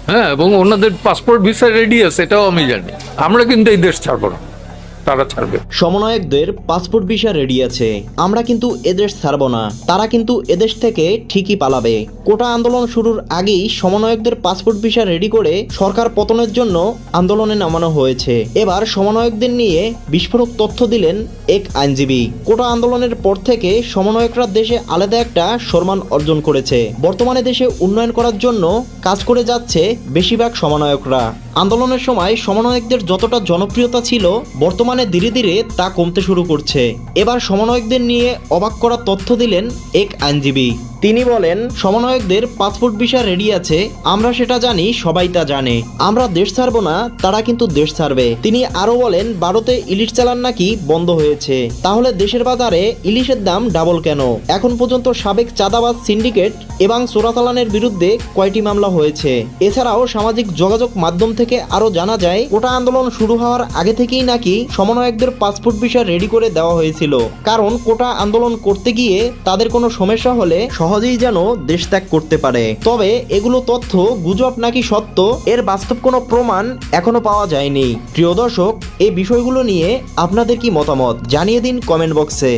হ্যাঁ, এবং ওনাদের পাসপোর্ট ভিসা রেডি আছে, এটাও আমি জানি। আমরা কিন্তু এই দেশ ছাড়বো না, তারা ছাড়বে। সমন্বয়কদের পাসপোর্ট ভিসা রেডি আছে, আমরা কিন্তু এদেশ ছাড়ব না, তারা কিন্তু এদেশ থেকে ঠিকই পালাবে। কোটা আন্দোলন শুরুর আগেই সমন্বয়কদের পাসপোর্ট ভিসা রেডি করে সরকার পতনের জন্য আন্দোলনে নামানো হয়েছে। এবার সমন্বয়কদের নিয়ে বিস্ফোরক তথ্য দিলেন এক আইনজীবী। কোটা আন্দোলনের পর থেকে সমন্বয়করা দেশে আলাদা একটা সম্মান অর্জন করেছে। বর্তমানে দেশে উন্নয়ন করার জন্য কাজ করে যাচ্ছে বেশিরভাগ সমন্বয়করা। আন্দোলনের সময় সমন্বয়কদের যতটা জনপ্রিয়তা ছিল, বর্তমানে ধীরে ধীরে তা কমতে শুরু করছে। এবার সমন্বয়কদের নিয়ে অবাক করা তথ্য দিলেন এক আইনজীবী। তিনি বলেন, সমন্বয়কদের পাসপোর্ট ভিসা রেডি আছে, আমরা সেটা জানি, সবাই তা জানে। আমরা দেশ ছাড়বো না, তারা কিন্তু দেশ ছাড়বে। তিনি আরো বলেন, ভারতে ইলিশ চালান নাকি বন্ধ হয়েছে, তাহলে দেশের বাজারে ইলিশের দাম ডাবল কেন? এখন পর্যন্ত সাবেক চাঁদাবাজ সিন্ডিকেট এবং চোরাচালানের বিরুদ্ধে কয়টি মামলা হয়েছে? এছাড়াও সামাজিক যোগাযোগ মাধ্যম থেকে আরো জানা যায়, কোটা আন্দোলন শুরু হওয়ার আগে থেকেই নাকি সমন্বয়কদের পাসপোর্ট ভিসা রেডি করে দেওয়া হয়েছিল, কারণ কোটা আন্দোলন করতে গিয়ে তাদের কোনো সমস্যা হলে সহজেই যেন দেশ ত্যাগ করতে পারে। তবে এগুলো তথ্য গুজব নাকি সত্য, এর বাস্তব কোনো প্রমাণ এখনো পাওয়া যায়নি। প্রিয় দর্শক, এই বিষয়গুলো নিয়ে আপনাদের কি মতামত জানিয়ে দিন কমেন্ট বক্সে।